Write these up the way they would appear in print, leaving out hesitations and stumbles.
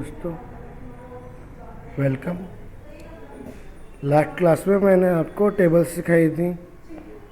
दोस्तों, welcome. Last class में मैंने आपको टेबल्स सिखाई थी,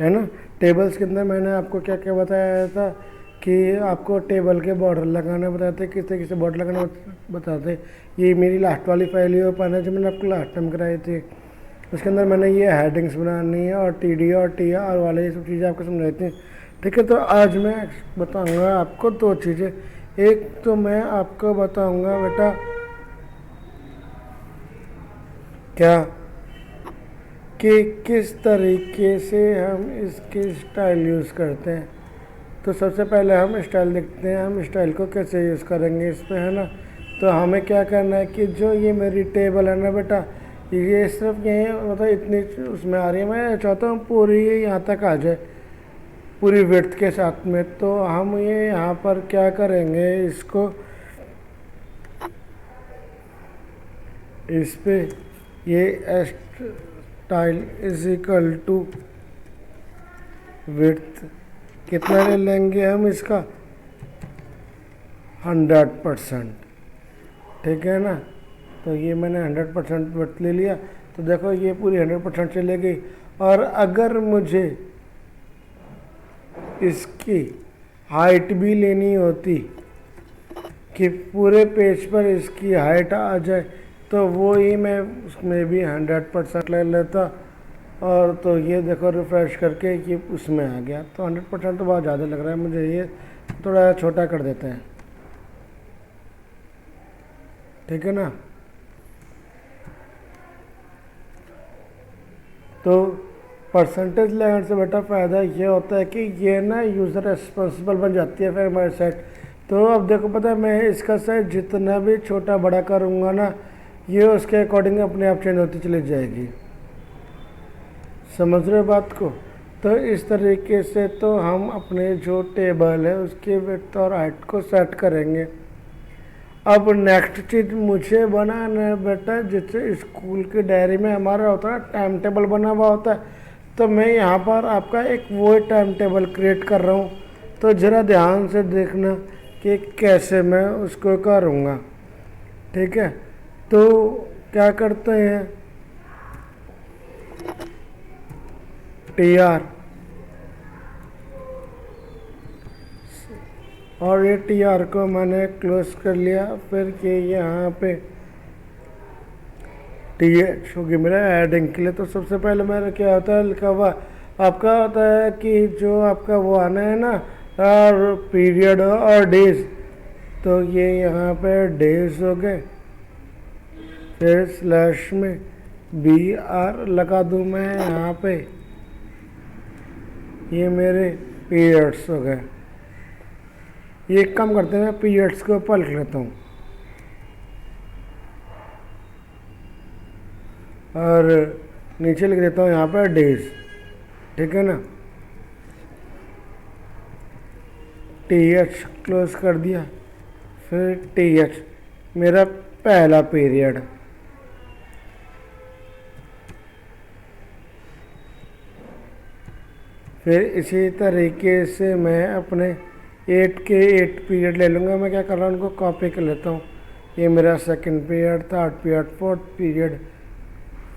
है ना। टेबल्स के अंदर मैंने आपको क्या क्या बताया था कि आपको टेबल के बॉर्डर लगाने बताते, किस तरीके से बॉर्डर लगाना बताते। ये मेरी लास्ट वाली फाइल ही ओपन है जो मैंने आपको लास्ट टाइम कराई थी। उसके अंदर मैंने ये हेडिंग्स बनानी है और TD और TR वाले ये सब चीज़ें आपको समझाई थी। ठीक है, तो आज मैं बताऊंगा आपको दो चीज़ें। एक तो मैं आपको बताऊंगा बेटा क्या कि किस तरीके से हम इसकी स्टाइल यूज़ करते हैं। तो सबसे पहले हम स्टाइल देखते हैं, हम स्टाइल को कैसे यूज़ करेंगे इस पे, है ना। तो हमें क्या करना है कि जो ये मेरी टेबल है ना बेटा, ये सिर्फ यही मतलब इतनी उसमें आ रही है। मैं चाहता हूँ पूरी ये यहाँ तक आ जाए, पूरी विड्थ के साथ में। तो हम ये यहाँ पर क्या करेंगे, इसको इस पे ये style is equal to width कितना ले लेंगे हम इसका 100%। ठीक है ना। तो ये मैंने 100% विड्थ ले लिया। तो देखो ये पूरी 100% चले गई। और अगर मुझे इसकी हाइट भी लेनी होती कि पूरे पेज पर इसकी हाइट आ जाए, तो वो ही मैं उसमें भी 100% ले लेता। और तो ये देखो रिफ्रेश करके ये उसमें आ गया। तो 100% तो बहुत ज़्यादा लग रहा है मुझे, ये थोड़ा छोटा कर देते हैं। ठीक है ना। तो परसेंटेज लेने से बेटा फ़ायदा ये होता है कि ये ना यूज़र रेस्पॉन्सिबल बन जाती है फिर हमारी साइट। तो अब देखो पता है, मैं इसका साइज जितना भी छोटा बड़ा करूँगा ना, ये उसके अकॉर्डिंग अपने आप चेंज होती चली जाएगी। समझ रहे हो बात को। तो इस तरीके से तो हम अपने जो टेबल है उसके विड्थ और हाइट को सेट करेंगे। अब नेक्स्ट चीज़ मुझे बनाना है बेटा, जैसे स्कूल की डायरी में हमारा होता है टाइम टेबल बना हुआ होता है। तो मैं यहाँ पर आपका एक वो टाइम टेबल क्रिएट कर रहा हूँ। तो ज़रा ध्यान से देखना कि कैसे मैं उसको करूँगा। ठीक है, तो क्या करते हैं, TR और ये TR को मैंने क्लोज कर लिया। फिर ये यहाँ पे TH होगी मेरा एडिंग के लिए। तो सबसे पहले मेरा क्या होता है लिखा हुआ आपका होता है कि जो आपका वो आना है ना पीरियड और डेज। तो ये यहाँ पे डेज हो गए, फिर स्लैश में BR लगा दूँ मैं यहाँ पे, ये मेरे पीरियड्स हो गए। ये एक काम करते हैं, मैं पीरियड्स के ऊपर लिख लेता हूँ और नीचे लिख देता हूँ यहाँ पर डेज। ठीक है ना। TH क्लोज कर दिया, फिर TH मेरा पहला पीरियड। फिर इसी तरीके से मैं अपने 8 के 8 पीरियड ले लूँगा। मैं क्या कर रहा हूँ, उनको कॉपी कर लेता हूँ। ये मेरा second period, third period, fourth period,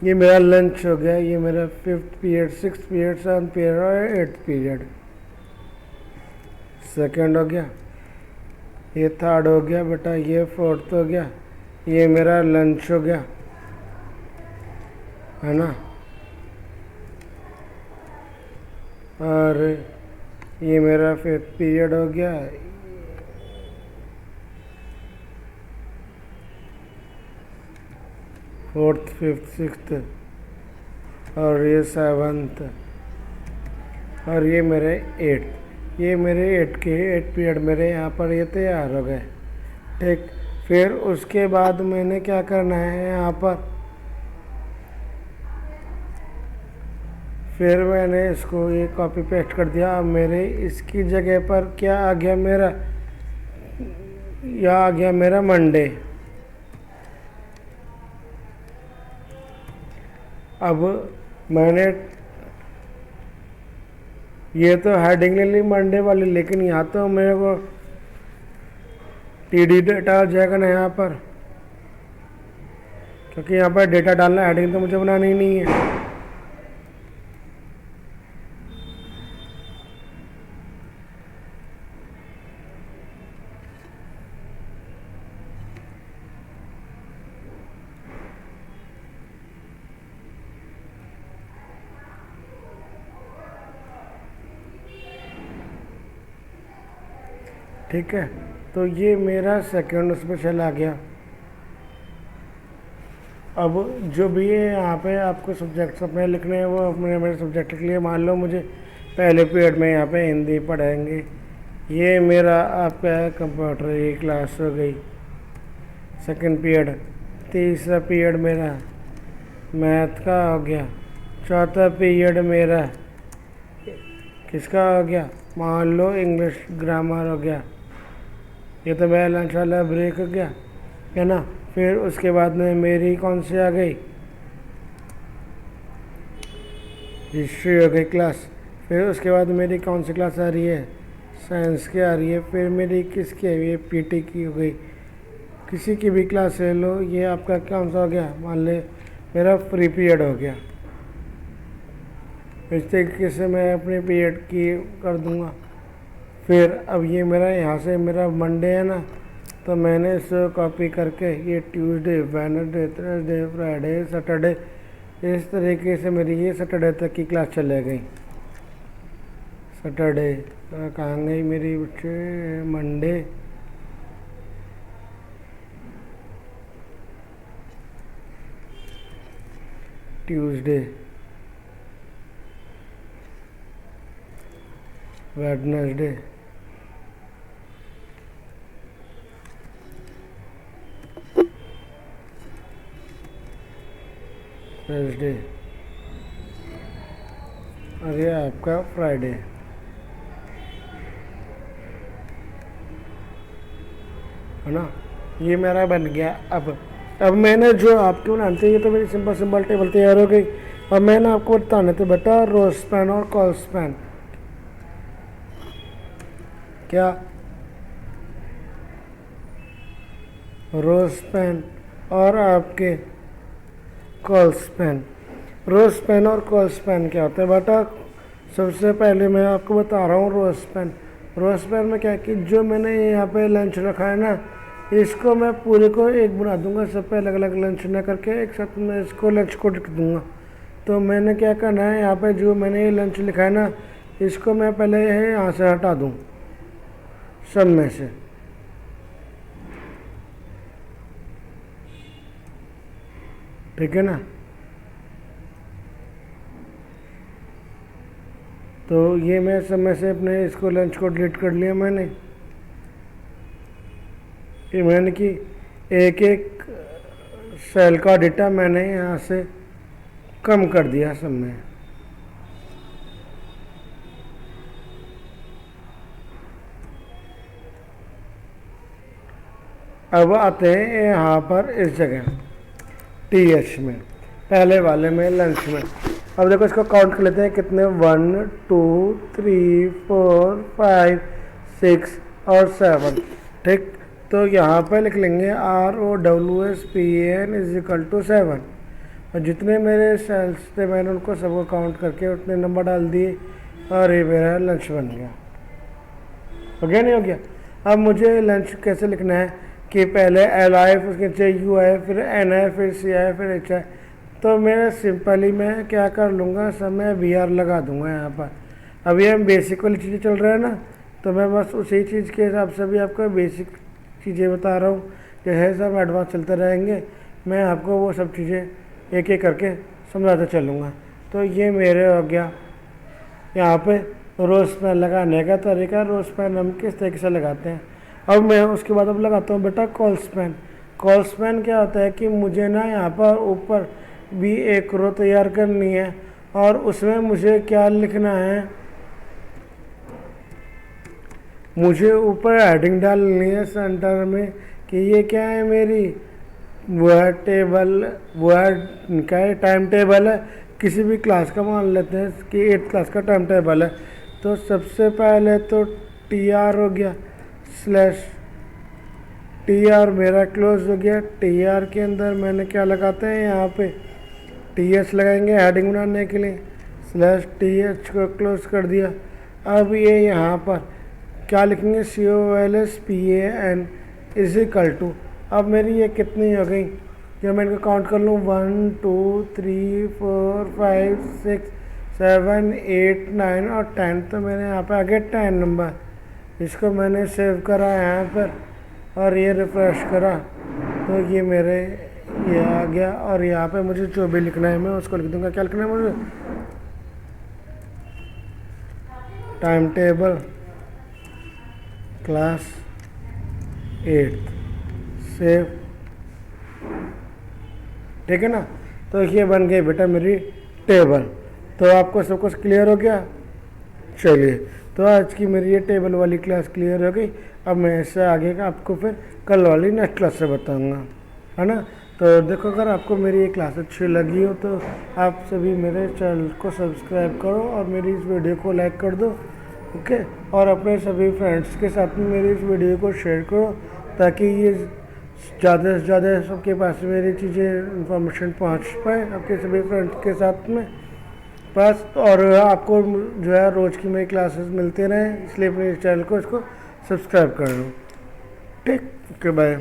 ये मेरा लंच हो गया, ये मेरा 5th period, 6th period, 7th period और 8th पीरियड। सेकंड हो गया, ये थर्ड हो गया बेटा, ये फोर्थ हो गया, ये मेरा लंच हो गया, है ना। और ये मेरा 5th पीरियड हो गया, फोर्थ, 5th, 6th और ये 7th और ये मेरे 8th। ये मेरे 8 के 8 पीरियड मेरे यहाँ पर ये तैयार हो गए। ठीक, फिर उसके बाद मैंने क्या करना है यहाँ पर, फिर मैंने इसको ये कॉपी पेस्ट कर दिया। अब मेरे इसकी जगह पर क्या आ गया मेरा, यह आ गया मेरा मंडे। अब मैंने ये तो हेडिंग ले ली मंडे वाली, लेकिन यहाँ तो मेरे को TD डाटा आ जाएगा ना यहाँ पर। क्योंकि यहाँ पर डेटा डालना, हेडिंग तो मुझे बनानी ही नहीं है। ठीक है, तो ये मेरा सेकंड उसमें चला गया। अब जो भी है यहाँ पे आपको सब्जेक्ट्स अपने लिखने हैं वो अपने मेरे सब्जेक्ट के लिए, मान लो मुझे पहले पीरियड में यहाँ पे हिंदी पढ़ाएंगे। ये मेरा आपका कंप्यूटर की क्लास हो गई, सेकंड पीरियड। तीसरा पीरियड मेरा मैथ का हो गया। चौथा पीरियड मेरा किसका हो गया, मान लो इंग्लिश ग्रामर हो गया। ये तो मेरा लंच वाला ब्रेक हो गया, है ना। फिर उसके बाद में मेरी कौन सी आ गई, हिस्ट्री हो गई क्लास। फिर उसके बाद मेरी कौन सी क्लास आ रही है, साइंस की आ रही है। फिर मेरी किसकी है, ये पीटी की हो गई। किसी की भी क्लास ले लो, ये आपका कौन सा हो गया, मान ले मेरा फ्री पीरियड हो गया। इस तरीके से मैं अपने पीरियड की कर दूंगा। फिर अब ये मेरा यहाँ से मेरा मंडे है ना, तो मैंने इसको कॉपी करके ये Tuesday, Wednesday, Thursday, Friday, Saturday, इस तरीके से मेरी ये सैटरडे तक की क्लास चले गई। सैटरडे कहाँ गई मेरी बच्चे, मंडे, ट्यूसडे, वेडनेसडे, थर्सडे और ये आपका फ्राइडे, है ना। ये मेरा बन गया। अब मैंने जो आपको बनानी थी, ये तो मेरी सिंपल सिंपल टेबल तैयार हो गई। अब मैंने आपको बताने थे बेटा रो स्पैन और कॉल स्पैन। क्या, रो स्पैन और आपके कॉल स्पैन। रो स्पैन और कॉल स्पैन क्या होता है बेटा, सबसे पहले मैं आपको बता रहा हूँ रो स्पैन। रो स्पैन में क्या है कि जो मैंने यहाँ पे लंच रखा है ना, इसको मैं पूरे को एक बना दूंगा। सब पे अलग अलग लंच ना करके एक साथ मैं इसको लंच को लिख दूंगा। तो मैंने क्या करना है, यहाँ पे जो मैंने ये लंच लिखा है ना, इसको मैं पहले यहाँ से हटा दूँ सब में से। ठीक है ना। तो ये मैं सब में से अपने इसको लंच को डिलीट कर लिया मैंने। ये मैंने कि एक एक सेल का डेटा मैंने यहाँ से कम कर दिया सब में। अब आते हैं यहाँ पर इस जगह TH में, पहले वाले में लंच में। अब देखो इसको काउंट कर लेते हैं कितने, 1 2 3 4 5 6 और 7। ठीक, तो यहाँ पर लिख लेंगे ROWSPAN = 7। और जितने मेरे सेल्स थे मैंने उनको सबको काउंट करके उतने नंबर डाल दिए और ये मेरा लंच बन गया। हो गया नहीं हो गया। अब मुझे लंच कैसे लिखना है कि पहले LI, उसके नीचे UI, फिर NI, फिर CI, फिर HI। तो मेरा सिंपली मैं क्या कर लूँगा, सब मैं VR लगा दूँगा यहाँ पर। अभी हम बेसिक वाली चीज़ें चल रहा है ना, तो मैं बस उसी चीज़ के हिसाब से भी आपको बेसिक चीज़ें बता रहा हूँ। जैसे सब एडवांस चलते रहेंगे, मैं आपको वो सब चीज़ें एक एक करके समझाता चलूँगा। तो ये मेरे हो गया यहाँ पे रोज स्पैन लगाने का तरीका। रोज स्पैन हम किस तरीके से लगाते हैं। अब मैं उसके बाद अब लगाता हूँ बेटा कॉल स्पैन। कॉल स्पैन क्या होता है कि मुझे ना यहाँ पर ऊपर भी एक रो तैयार करनी है और उसमें मुझे क्या लिखना है, मुझे ऊपर हेडिंग डालनी है सेंटर में कि ये क्या है, मेरी वर्ड टेबल, वर्ड क्या है, टाइम टेबल है। किसी भी क्लास का मान लेते हैं कि 8th क्लास का टाइम टेबल है। तो सबसे पहले तो TR हो गया टी आर मेरा क्लोज हो गया। टी आर के अंदर मैंने क्या लगाते हैं, यहाँ पे टी एच लगाएंगे हेडिंग बनाने के लिए, स्लैश टी एच को क्लोज कर दिया। अब ये यहाँ पर क्या लिखेंगे, COLSPAN इज इक्वल टू, अब मेरी ये कितनी हो गई, जब मैं इनको काउंट कर लूँ 1 2 3 4 5 6 7 8 9 और 10, तो मैंने यहाँ पे आ गया 10 नंबर। इसको मैंने सेव करा यहाँ पर और ये रिफ्रेश करा तो ये मेरे ये आ गया। और यहाँ पे मुझे जो भी लिखना है मैं उसको लिख दूंगा। क्या लिखना है मुझे, टाइम टेबल क्लास 8 सेव, ठीक है ना। तो ये बन गई बेटा मेरी टेबल। तो आपको सब कुछ क्लियर हो गया। चलिए, तो आज की मेरी ये टेबल वाली क्लास क्लियर हो गई। अब मैं इससे आगे का आपको फिर कल वाली नेक्स्ट क्लास से बताऊंगा, है ना। तो देखो, अगर आपको मेरी ये क्लास अच्छी लगी हो तो आप सभी मेरे चैनल को सब्सक्राइब करो और मेरी इस वीडियो को लाइक कर दो, ओके। और अपने सभी फ्रेंड्स के साथ में मेरी इस वीडियो को शेयर करो ताकि ये ज़्यादा से ज़्यादा सबके पास मेरी चीज़ें इंफॉर्मेशन पहुंच पाए आपके सभी फ्रेंड्स के साथ में बस। और आपको जो है रोज़ की मेरी क्लासेस मिलते रहें, इसलिए अपने चैनल को इसको सब्सक्राइब कर लो, ठीक। Okay, bye.